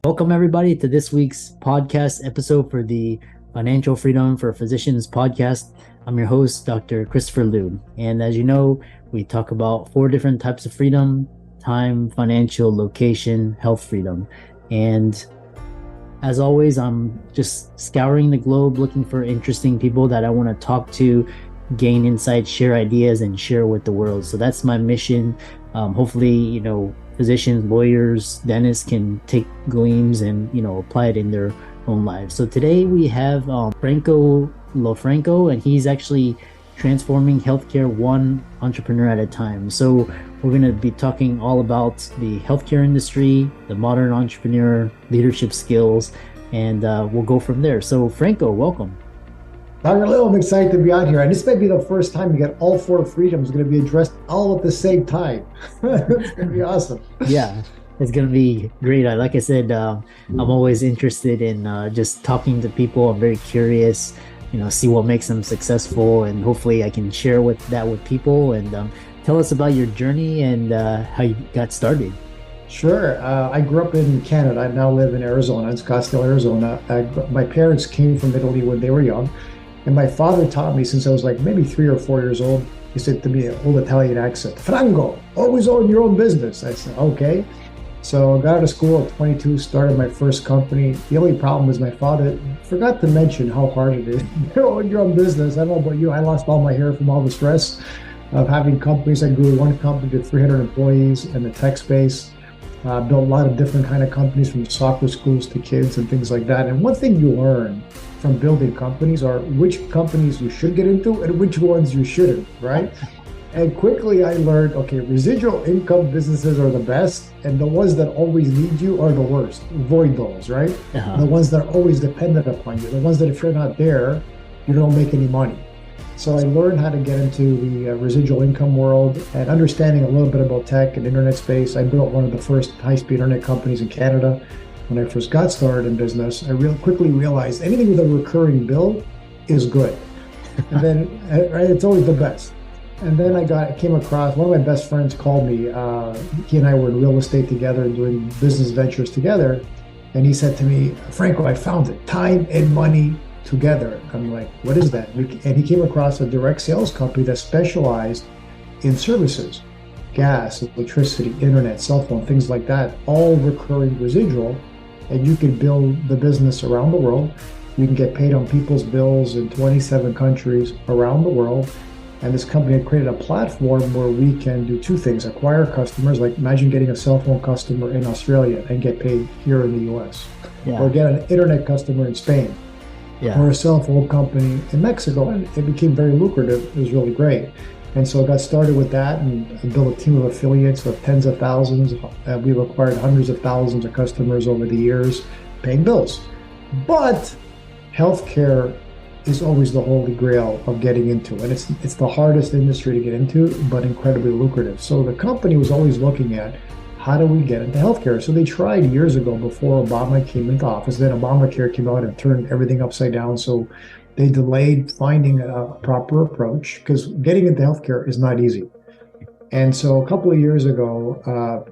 Welcome, everybody, to this week's podcast episode for the Financial Freedom for Physicians podcast. I'm your host, Dr. Christopher Liu. And as you know, we talk about four different types of freedom: time, financial, location, health freedom. And as always, I'm just scouring the globe looking for interesting people that I want to talk to, gain insights, share ideas, and share with the world. So that's my mission. Hopefully, physicians, lawyers, dentists can take gleams and, apply it in their own lives. So today we have Franco Lofranco, and he's actually transforming healthcare one entrepreneur at a time. So we're going to be talking all about the healthcare industry, the modern entrepreneur, leadership skills, and we'll go from there. So Franco, welcome. Dr. Lil, I'm excited to be on here. And this may be the first time you get all four freedoms going to be addressed all at the same time. It's going to be awesome. Yeah, it's going to be great. Like I said, I'm always interested in just talking to people. I'm very curious, see what makes them successful. And hopefully I can share that with people. And tell us about your journey and how you got started. Sure. I grew up in Canada. I now live in Arizona, in Scottsdale, Arizona. My parents came from Italy when they were young. And my father taught me since I was like maybe 3 or 4 years old. He said to me, an old Italian accent, Franco, always own your own business. I said, okay. So I got out of school at 22, started my first company. The only problem was my father forgot to mention how hard it is to own your own business. I don't know about you. I lost all my hair from all the stress of having companies. I grew one company to 300 employees in the tech space. Built a lot of different kind of companies, from soccer schools to kids and things like that. And one thing you learn from building companies are which companies you should get into and which ones you shouldn't, right? And quickly I learned, okay, residual income businesses are the best, and the ones that always need you are the worst. Avoid those, right? The ones that are always dependent upon you, the ones that if you're not there, you don't make any money. So I learned how to get into the residual income world and understanding a little bit about tech and internet space. I built one of the first high-speed internet companies in Canada. When I first got started in business, I quickly realized anything with a recurring bill is good. And then it's always the best. And then I came across, one of my best friends called me. He and I were in real estate together, doing business ventures together. And he said to me, Franco, I found it, time and money together. I'm like, what is that? And he came across a direct sales company that specialized in services, gas, electricity, internet, cell phone, things like that, all recurring residual. And you can build the business around the world. You can get paid on people's bills in 27 countries around the world. And this company had created a platform where we can do two things: acquire customers, like imagine getting a cell phone customer in Australia and get paid here in the US, or get an internet customer in Spain, or a cell phone company in Mexico. And it became very lucrative. It was really great. And so I got started with that and built a team of affiliates of tens of thousands. We've acquired hundreds of thousands of customers over the years, paying bills. But healthcare is always the holy grail of getting into. And it's the hardest industry to get into, but incredibly lucrative. So the company was always looking at, how do we get into healthcare? So they tried years ago before Obama came into office. Then Obamacare came out and turned everything upside down. So they delayed finding a proper approach, because getting into healthcare is not easy. And so a couple of years ago,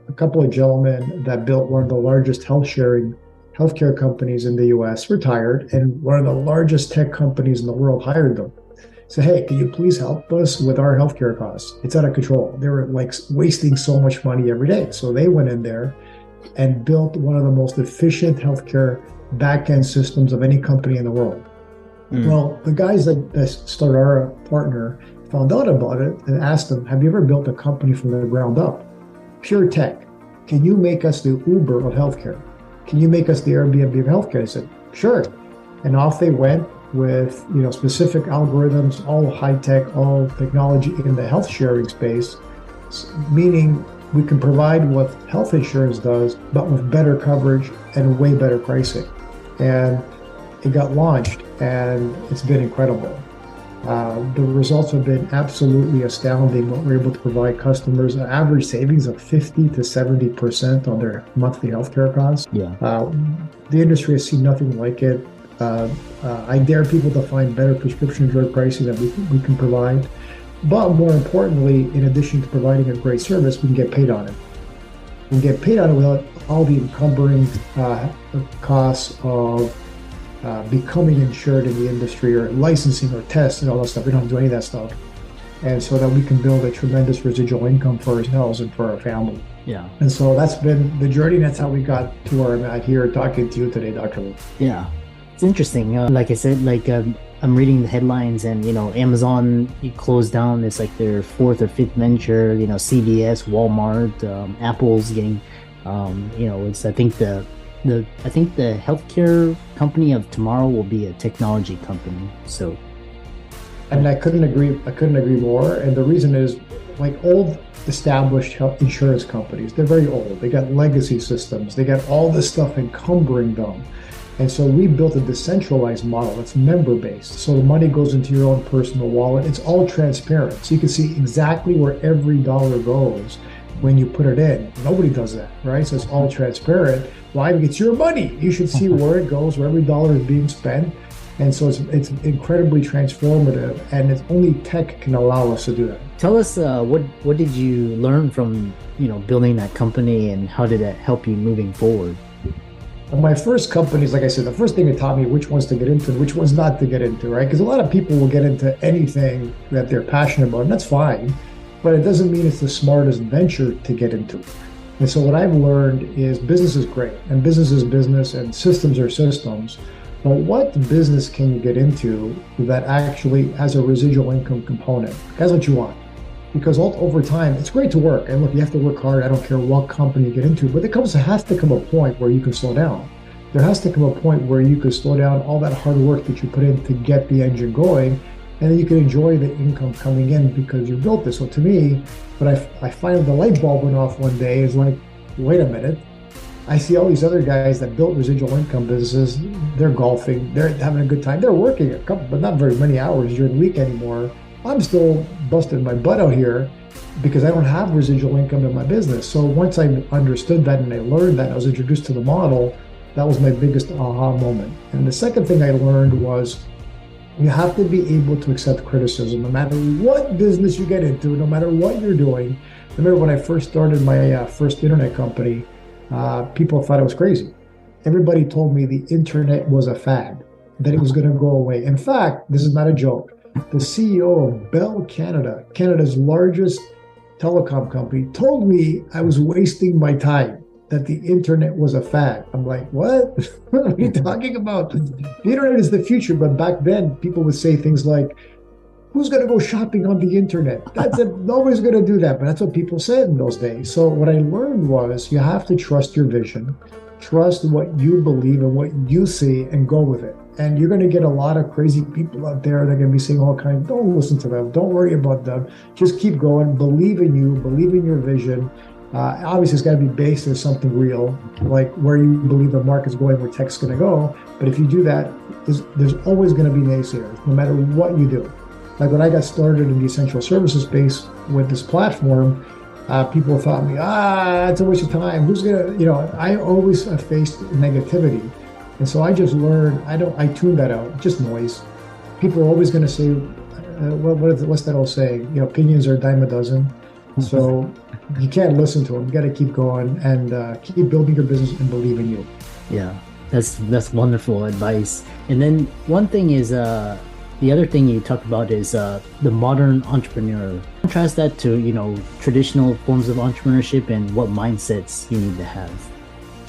a couple of gentlemen that built one of the largest healthcare companies in the US retired, and one of the largest tech companies in the world hired them. So, hey, can you please help us with our healthcare costs? It's out of control. They were like wasting so much money every day. So they went in there and built one of the most efficient healthcare back-end systems of any company in the world. Well, the guys that started our partner found out about it and asked them, have you ever built a company from the ground up? Pure tech. Can you make us the Uber of healthcare? Can you make us the Airbnb of healthcare? I said, sure. And off they went with specific algorithms, all high tech, all technology in the health sharing space, meaning we can provide what health insurance does, but with better coverage and way better pricing. And it got launched, and it's been incredible. The results have been absolutely astounding. What we're able to provide customers, an average savings of 50 to 70% on their monthly healthcare costs. The industry has seen nothing like it. I dare people to find better prescription drug pricing that we can provide. But more importantly, in addition to providing a great service, we can get paid on it. and get paid on it without all the encumbering costs of becoming insured in the industry or licensing or tests and all that stuff. We don't have to do any of that stuff. And so that we can build a tremendous residual income for ourselves and for our family. Yeah. And so that's been the journey. And that's how we got to where I'm at here talking to you today, Dr. Lou. Yeah. It's interesting. Like I said, I'm reading the headlines and, Amazon closed down. It's like their fourth or fifth venture, CVS, Walmart, Apple's getting, it's, I think the healthcare company of tomorrow will be a technology company. So. And I couldn't agree more. And the reason is, like old established health insurance companies, they're very old. They got legacy systems. They got all this stuff encumbering them. And so we built a decentralized model. It's member-based. So the money goes into your own personal wallet. It's all transparent. So you can see exactly where every dollar goes when you put it in. Nobody does that, right? So it's all transparent. Why? Because it's your money. You should see where it goes, where every dollar is being spent. And so it's incredibly transformative, and it's only tech can allow us to do that. Tell us what did you learn from building that company, and how did that help you moving forward? My first companies, like I said, the first thing it taught me which ones to get into and which ones not to get into, right? Because a lot of people will get into anything that they're passionate about, and that's fine, but it doesn't mean it's the smartest venture to get into. And so what I've learned is business is great, and business is business, and systems are systems. But what business can you get into that actually has a residual income component? That's what you want. Because over time, it's great to work. And look, you have to work hard. I don't care what company you get into, but has to come a point where you can slow down. There has to come a point where you can slow down all that hard work that you put in to get the engine going, and then you can enjoy the income coming in because you built this. So to me, what I find the light bulb went off one day is like, wait a minute. I see all these other guys that built residual income businesses. They're golfing, they're having a good time, they're working a couple, but not very many hours during the week anymore. I'm still busting my butt out here because I don't have residual income in my business. So once I understood that and I learned that, and I was introduced to the model, that was my biggest aha moment. And the second thing I learned was you have to be able to accept criticism no matter what business you get into, no matter what you're doing. I remember when I first started my first internet company, people thought I was crazy. Everybody told me the internet was a fad, that it was going to go away. In fact, this is not a joke. The CEO of Bell Canada, Canada's largest telecom company, told me I was wasting my time, that the internet was a fad. I'm like, what? What are you talking about? The internet is the future. But back then, people would say things like, who's going to go shopping on the internet? Nobody's going to do that. But that's what people said in those days. So what I learned was you have to trust your vision, trust what you believe and what you see, and go with it. And you're going to get a lot of crazy people out there that are going to be saying all kinds. Don't listen to them. Don't worry about them. Just keep going. Believe in you. Believe in your vision. Obviously, it's got to be based on something real, like where you believe the market's going, where tech's going to go. But if you do that, there's always going to be naysayers, no matter what you do. Like when I got started in the essential services space with this platform, people thought me, it's a waste of time. Who's gonna, I always faced negativity. And so I just learned, I tuned that out, just noise. People are always gonna say, what's that old saying? Opinions are a dime a dozen. So you can't listen to them. You gotta keep going and keep building your business and believe in you. Yeah, that's wonderful advice. And then one thing is, the other thing you talked about is the modern entrepreneur. Contrast that to traditional forms of entrepreneurship and what mindsets you need to have.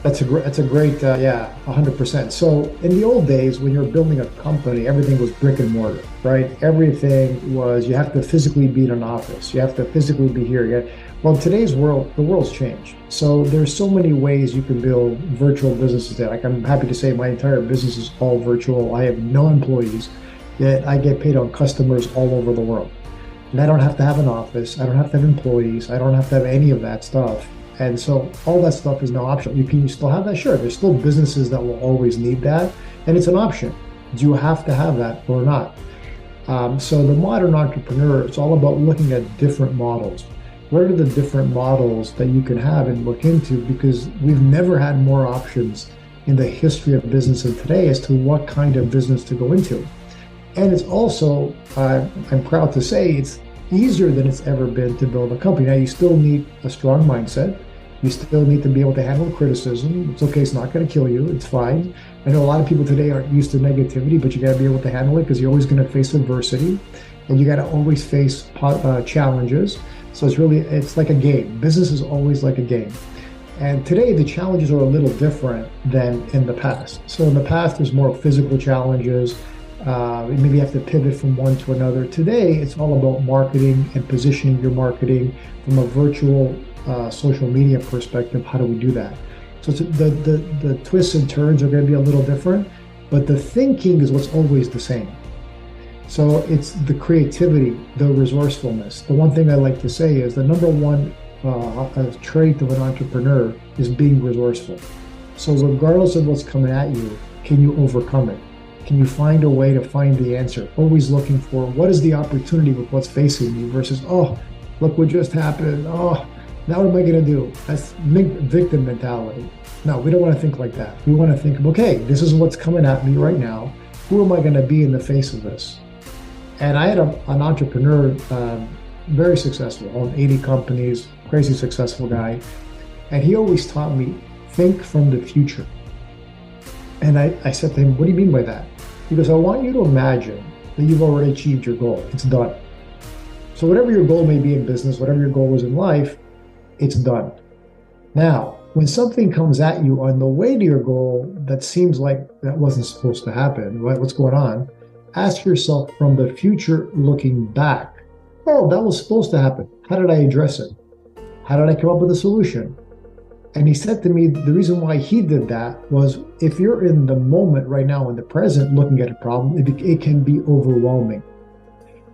That's a great 100%. So in the old days, when you were building a company, everything was brick and mortar, right? Everything was, you have to physically be in an office. You have to physically be here. Well, in today's world, the world's changed. So there's so many ways you can build virtual businesses today. Like I'm happy to say my entire business is all virtual. I have no employees. Yet I get paid on customers all over the world. And I don't have to have an office. I don't have to have employees. I don't have to have any of that stuff. And so all that stuff is now optional. You still have that? Sure. There's still businesses that will always need that. And it's an option. Do you have to have that or not? So the modern entrepreneur, it's all about looking at different models. What are the different models that you can have and look into? Because we've never had more options in the history of business than today as to what kind of business to go into. And it's also, I'm proud to say, it's easier than it's ever been to build a company. Now, you still need a strong mindset. You still need to be able to handle criticism. It's okay. It's not going to kill you. It's fine. I know a lot of people today aren't used to negativity, but you got to be able to handle it because you're always going to face adversity, and you got to always face challenges. So it's like a game. Business is always like a game. And today the challenges are a little different than in the past. So in the past, there's more physical challenges. Maybe you have to pivot from one to another. Today, it's all about marketing and positioning your marketing from a virtual social media perspective. How do we do that? So the twists and turns are going to be a little different, but the thinking is what's always the same. So it's the creativity, the resourcefulness. The one thing I like to say is the number one trait of an entrepreneur is being resourceful. So regardless of what's coming at you, can you overcome it? Can you find a way to find the answer? Always looking for what is the opportunity with what's facing you versus, oh, look what just happened. Oh, now what am I going to do? That's victim mentality. No, we don't want to think like that. We want to think of, okay, this is what's coming at me right now. Who am I going to be in the face of this? And I had an entrepreneur, very successful, owned 80 companies, crazy successful guy. And he always taught me, think from the future. And I said to him, what do you mean by that? He goes, I want you to imagine that you've already achieved your goal. It's done. So whatever your goal may be in business, whatever your goal is in life, it's done. Now, when something comes at you on the way to your goal that seems like that wasn't supposed to happen, right? What's going on? Ask yourself from the future looking back, oh, that was supposed to happen. How did I address it? How did I come up with a solution? And he said to me, the reason why he did that was if you're in the moment right now in the present looking at a problem, it can be overwhelming.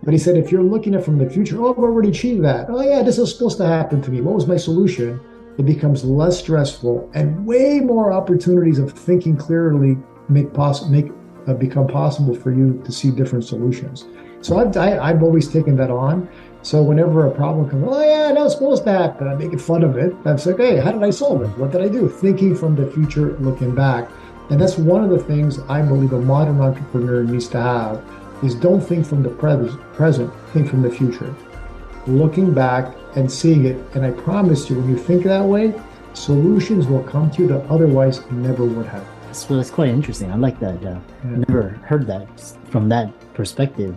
But he said, if you're looking at from the future, oh, I've already achieved that. Oh yeah, this is supposed to happen to me. What was my solution? It becomes less stressful and way more opportunities of thinking clearly become possible for you to see different solutions. So I've always taken that on. So whenever a problem comes, oh yeah, that was supposed to happen, I'm making fun of it. I'm like, hey, how did I solve it? What did I do? Thinking from the future, looking back. And that's one of the things I believe a modern entrepreneur needs to have is don't think from the present, think from the future. Looking back and seeing it. And I promise you, when you think that way, solutions will come to you that otherwise never would have. So that's quite interesting. I like that. Never heard that from that perspective.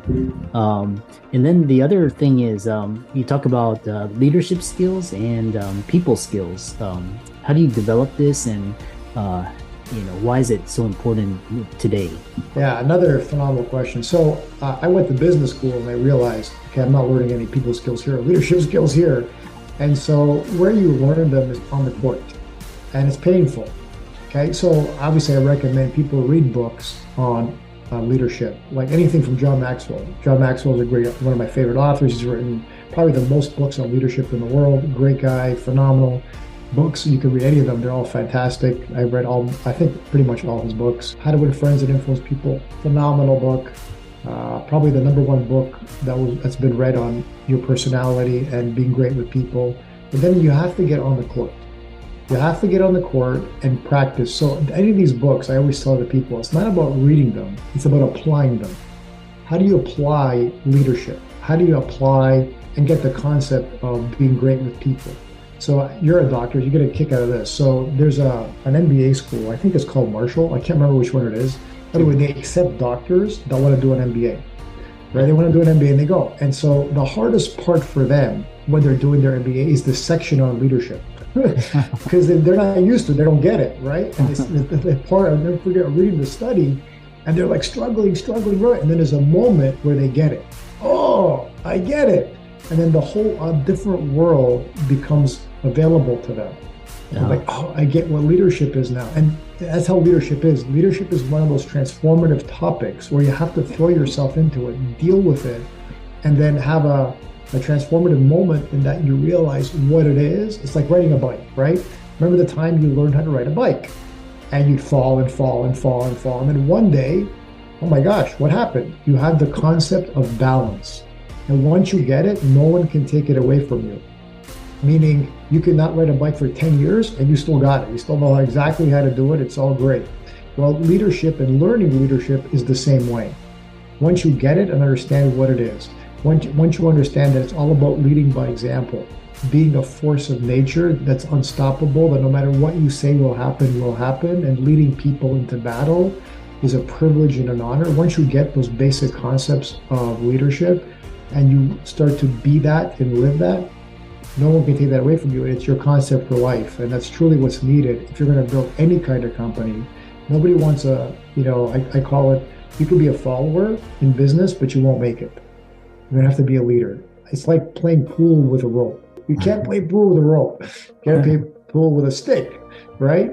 And then the other thing is you talk about leadership skills and people skills. How do you develop this, and why is it so important today? Yeah, another phenomenal question. So I went to business school and I realized, okay, I'm not learning any people skills here, leadership skills here. And so where you learn them is on the court, and it's painful. Okay, so obviously I recommend people read books on leadership, like anything from John Maxwell. John Maxwell is one of my favorite authors. He's written probably the most books on leadership in the world. Great guy, phenomenal books. You can read any of them. They're all fantastic. I read I think pretty much all his books. How to Win Friends and Influence People, phenomenal book. Probably the number one book that's been read on your personality and being great with people. But then you have to get on the court. You have to get on the court and practice. So any of these books, I always tell the people, it's not about reading them, it's about applying them. How do you apply leadership? How do you apply and get the concept of being great with people? So you're a doctor, you get a kick out of this. So there's an MBA school, I think it's called Marshall. I can't remember which one it is. Anyway, they accept doctors that want to do an MBA, right? They want to do an MBA and they go. And so the hardest part for them when they're doing their MBA is the section on leadership. Because they're not used to it, they don't get it, right? And the part, I'll never forget reading the study, and they're like struggling, right? And then there's a moment where they get it. Oh, I get it. And then the whole different world becomes available to them. Yeah. Like, oh, I get what leadership is now. And that's how leadership is. Leadership is one of those transformative topics where you have to throw yourself into it, deal with it, and then have a transformative moment in that you realize what it is. It's like riding a bike, right? Remember the time you learned how to ride a bike and you'd fall and fall and fall and fall. And then one day, oh my gosh, what happened? You have the concept of balance. And once you get it, no one can take it away from you. Meaning you could not ride a bike for 10 years and you still got it. You still know exactly how to do it. It's all great. Well, leadership and learning leadership is the same way. Once you get it and understand what it is, once you understand that it's all about leading by example, being a force of nature that's unstoppable, that no matter what you say will happen, and leading people into battle is a privilege and an honor. Once you get those basic concepts of leadership and you start to be that and live that, no one can take that away from you. It's your concept for life. And that's truly what's needed if you're going to build any kind of company. Nobody wants I call it, you could be a follower in business, but you won't make it. You're going to have to be a leader. It's like playing pool with a rope. You can't play pool with a rope. You got to play pool with a stick, right?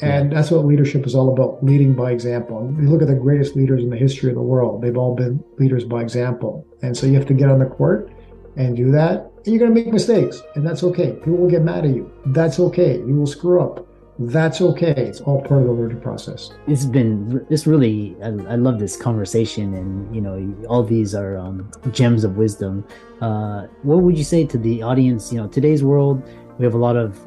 And that's what leadership is all about, leading by example. You look at the greatest leaders in the history of the world. They've all been leaders by example. And so you have to get on the court and do that. And you're going to make mistakes, and that's okay. People will get mad at you. That's okay. You will screw up. That's okay. It's all part of the learning process. I love this conversation, and all these are gems of wisdom. What would you say to the audience? Today's world, we have a lot of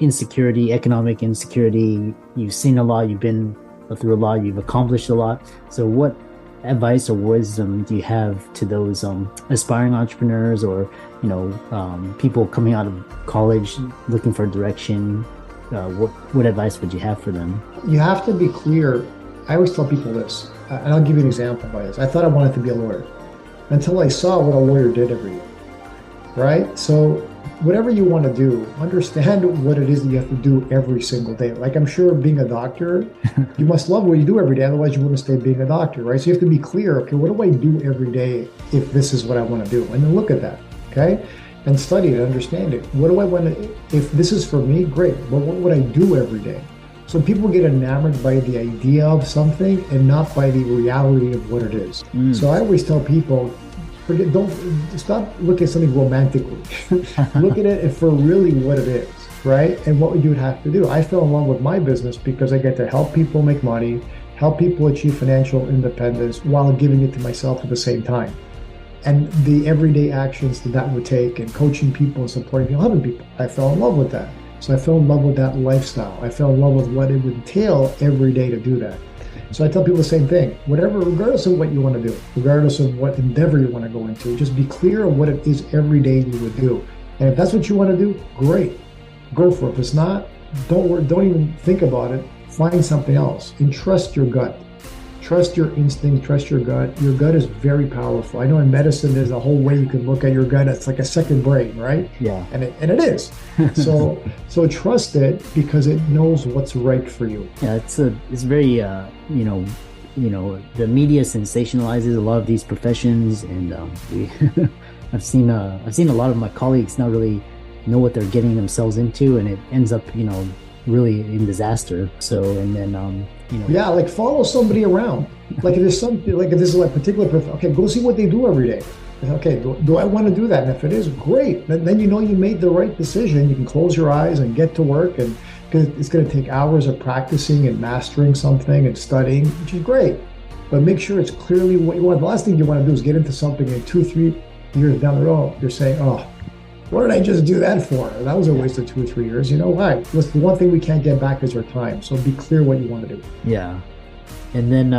insecurity, economic insecurity. You've seen a lot, you've been through a lot, you've accomplished a lot. So what advice or wisdom do you have to those aspiring entrepreneurs or people coming out of college looking for direction? What advice would you have for them? You have to be clear. I always tell people this, and I'll give you an example by this. I thought I wanted to be a lawyer until I saw what a lawyer did every day, right? So whatever you want to do, understand what it is that you have to do every single day. Like, I'm sure being a doctor, you must love what you do every day, otherwise you wouldn't stay being a doctor, right? So you have to be clear, okay, what do I do every day if this is what I want to do? And then look at that, okay? And study it, understand it. What do I want to, if this is for me, great, but what would I do every day? So people get enamored by the idea of something and not by the reality of what it is. So I always tell people, don't stop looking at something romantically. Look at it for really what it is, right? And what you would have to do. I fell in love with my business because I get to help people make money, help people achieve financial independence while giving it to myself at the same time. And the everyday actions that would take, and coaching people and supporting people, helping people. I fell in love with that. So I fell in love with that lifestyle. I fell in love with what it would entail every day to do that. So I tell people the same thing, regardless of what you want to do, regardless of what endeavor you want to go into, just be clear of what it is every day you would do. And if that's what you want to do, great, go for it. If it's not, don't even think about it. Find something else and trust your gut. Trust your instinct, trust your gut. Your gut is very powerful. I know in medicine, there's a whole way you can look at your gut. It's like a second brain, right? Yeah. And it is. So trust it because it knows what's right for you. Yeah, it's very, the media sensationalizes a lot of these professions, and I've seen a lot of my colleagues not really know what they're getting themselves into, and it ends up, really in disaster. So, and then, Yeah, like follow somebody around. Like if there's something, like if this is like particular, okay, go see what they do every day. Okay, do I want to do that? And if it is, great. Then you made the right decision. You can close your eyes and get to work, and it's going to take hours of practicing and mastering something and studying, which is great. But make sure it's clearly what you want. The last thing you want to do is get into something and 2-3 years down the road, you're saying, oh, what did I just do that for? That was a waste of 2 or 3 years. Why? What's the one thing we can't get back is our time. So be clear what you want to do. Yeah. And then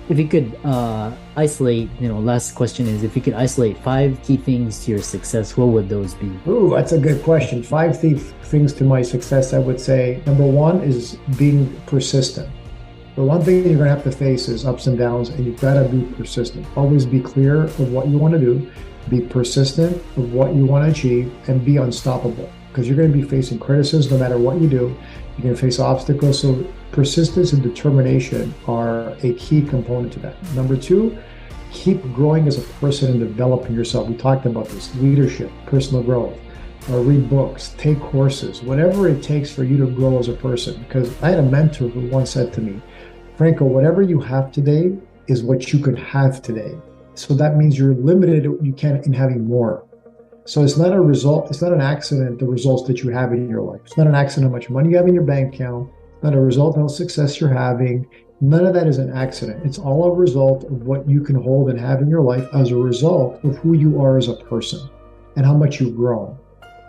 if you could isolate, last question is, if you could isolate 5 key things to your success, what would those be? Ooh, that's a good question. 5 things to my success, I would say. Number 1 is being persistent. The one thing you're going to have to face is ups and downs, and you've got to be persistent. Always be clear of what you want to do. Be persistent of what you want to achieve, and be unstoppable, because you're going to be facing criticism no matter what you do. You're going to face obstacles. So persistence and determination are a key component to that. Number 2, keep growing as a person and developing yourself. We talked about this, leadership, personal growth, read books, take courses, whatever it takes for you to grow as a person. Because I had a mentor who once said to me, Franco, whatever you have today is what you could have today. So that means you're limited in having more. So it's not a result, it's not an accident, the results that you have in your life. It's not an accident how much money you have in your bank account, not a result of how success you're having. None of that is an accident. It's all a result of what you can hold and have in your life as a result of who you are as a person and how much you've grown.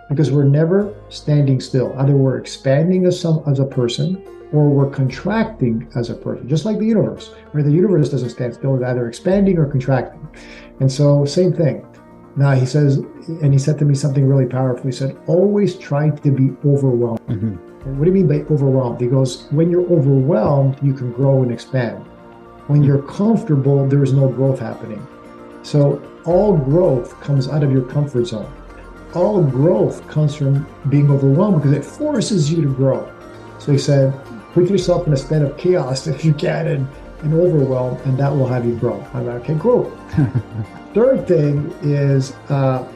Because we're never standing still. Either we're expanding as a person, or we're contracting as a person, just like the universe, where the universe doesn't stand still, it's either expanding or contracting. And so same thing, Now he says, and he said to me something really powerful. He said, always try to be overwhelmed. And what do you mean by overwhelmed? He goes, when you're overwhelmed, you can grow and expand. When you're comfortable, there is no growth happening. So all growth comes out of your comfort zone. All growth comes from being overwhelmed because it forces you to grow. So he said, put yourself in a state of chaos if you can and overwhelm, and that will have you grow. I'm like, okay, grow. Third thing is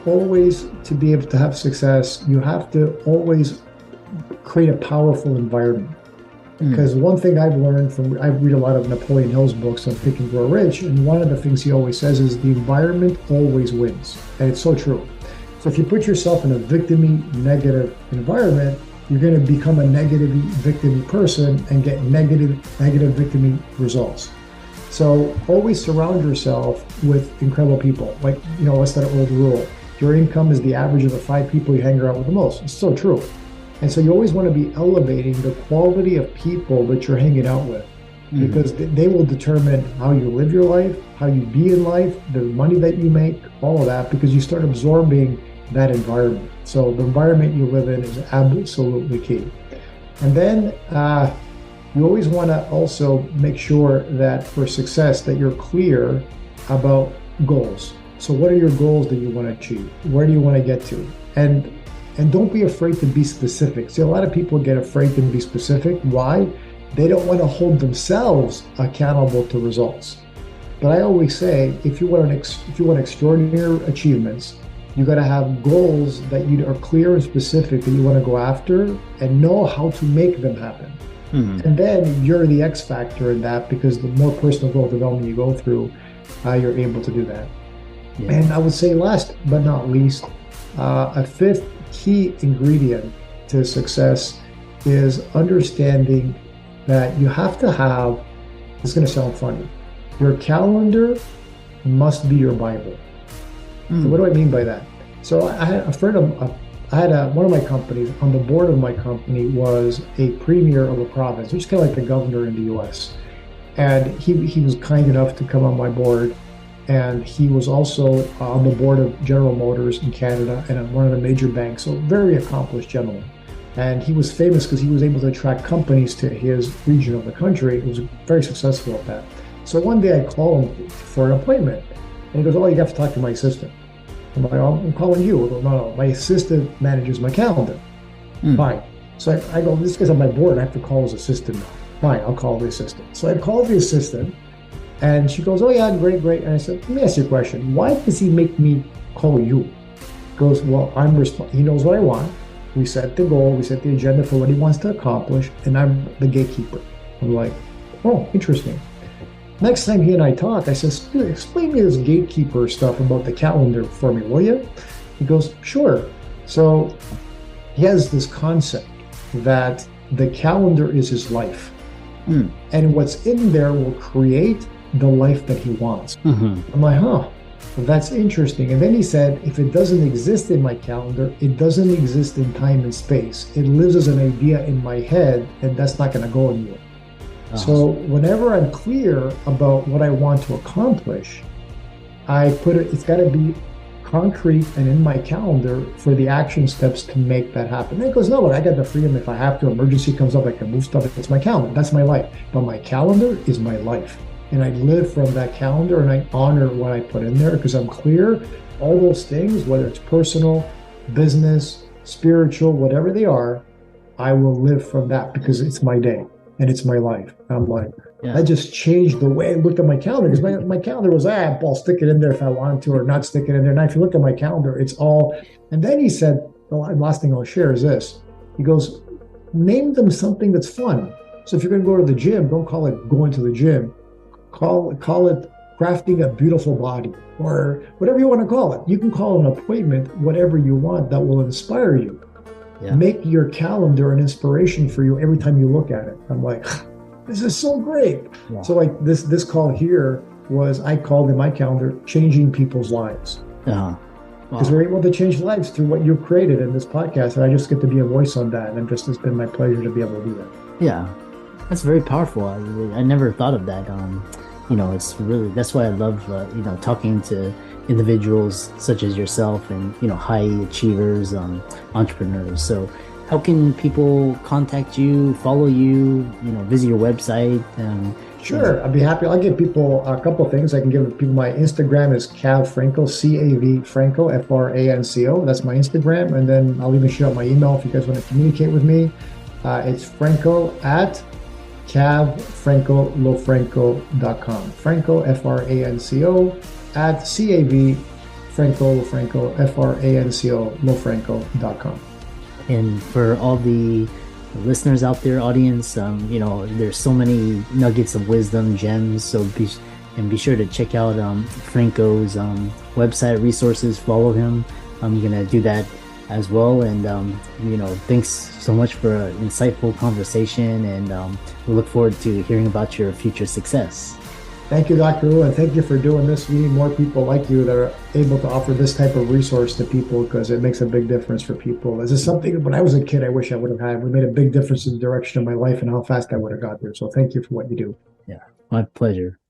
always to be able to have success, you have to always create a powerful environment. Because one thing I've learned I read a lot of Napoleon Hill's books on Think and Grow Rich, and one of the things he always says is the environment always wins. And it's so true. So if you put yourself in a victim-y, negative environment, you're going to become a negative victim-y person and get negative victim-y results. So always surround yourself with incredible people. Like, what's that old rule? Your income is the average of the 5 people you hang around with the most. It's so true. And so you always want to be elevating the quality of people that you're hanging out with, because they will determine how you live your life, how you be in life, the money that you make, all of that, because you start absorbing that environment. So the environment you live in is absolutely key. And then you always want to also make sure that for success that you're clear about goals. So what are your goals that you want to achieve? Where do you want to get to? And don't be afraid to be specific. See, a lot of people get afraid to be specific. Why? They don't want to hold themselves accountable to results. But I always say, if you want extraordinary achievements, you got to have goals that you are clear and specific that you want to go after and know how to make them happen. And then you're the X factor in that, because the more personal growth development you go through, you're able to do that. Yeah. And I would say last but not least, a fifth key ingredient to success is understanding that you have to have, it's going to sound funny, your calendar must be your Bible. So what do I mean by that? So I had a friend of, one of my companies, on the board of my company was a premier of a province, which is kind of like the governor in the US. And he was kind enough to come on my board. And he was also on the board of General Motors in Canada and at one of the major banks. So very accomplished gentleman. And he was famous because he was able to attract companies to his region of the country. He was very successful at that. So one day I call him for an appointment. And he goes, oh, you have to talk to my assistant. I'm like, oh, I'm calling you. I go, no, my assistant manages my calendar. Fine. So I go, this guy's on my board. I have to call his assistant now. Fine, I'll call the assistant. So I called the assistant. And she goes, oh yeah, great. And I said, let me ask you a question. Why does he make me call you? He goes, well, he knows what I want. We set the goal, we set the agenda for what he wants to accomplish, and I'm the gatekeeper. I'm like, oh, interesting. Next time he and I talk, I said, explain me this gatekeeper stuff about the calendar for me, will you? He goes, sure. So he has this concept that the calendar is his life. And what's in there will create the life that he wants. I'm like, that's interesting. And then he said, if it doesn't exist in my calendar, it doesn't exist in time and space. It lives as an idea in my head, and that's not going to go anywhere. So whenever I'm clear about what I want to accomplish, I put it, it's got to be concrete and in my calendar for the action steps to make that happen. And he goes, no, but I got the freedom. If I have to, emergency comes up, I can move stuff. It's my calendar. That's my life. But my calendar is my life. And I live from that calendar, and I honor what I put in there because I'm clear. All those things, whether it's personal, business, spiritual, whatever they are, I will live from that because it's my day and it's my life. And I'm like, I just changed the way I looked at my calendar, because my calendar was, I'll stick it in there if I want to, or not stick it in there. Now, if you look at my calendar, it's all. And then he said, the last thing I'll share is this. He goes, name them something that's fun. So if you're going to go to the gym, don't call it going to the gym. Call it crafting a beautiful body, or whatever you want to call it. You can call an appointment whatever you want that will inspire you. Make your calendar an inspiration for you every time you look at it. I'm like, this is so great. So like this call here was, I called in my calendar changing people's lives. Because we're able to change lives through what you've created in this podcast, and I just get to be a voice on that, and it's been my pleasure to be able to do that. That's very powerful. I never thought of that. it's really, that's why I love talking to individuals such as yourself and high achievers, entrepreneurs. So how can people contact you, follow you, visit your website? Sure, I'd be happy. I'll give people a couple of things. I can give people my Instagram is Cav Franco, CAV Franco, FRANCO. That's my Instagram. And then I'll even share out my email if you guys want to communicate with me. It's Franco at cavfrancolofranco.com. Franco, FRANCO, at CAV Franco Lofranco, FRANCO Lofranco.com. And for all the listeners out there, audience, there's so many nuggets of wisdom, gems. So be sure to check out Franco's website, resources. Follow him. I'm gonna do that as well. And thanks so much for an insightful conversation. And we look forward to hearing about your future success. Thank you, Dr. Wu, and thank you for doing this. We need more people like you that are able to offer this type of resource to people because it makes a big difference for people. This is something when I was a kid, I wish I would have had. We made a big difference in the direction of my life and how fast I would have got there. So thank you for what you do. Yeah, my pleasure.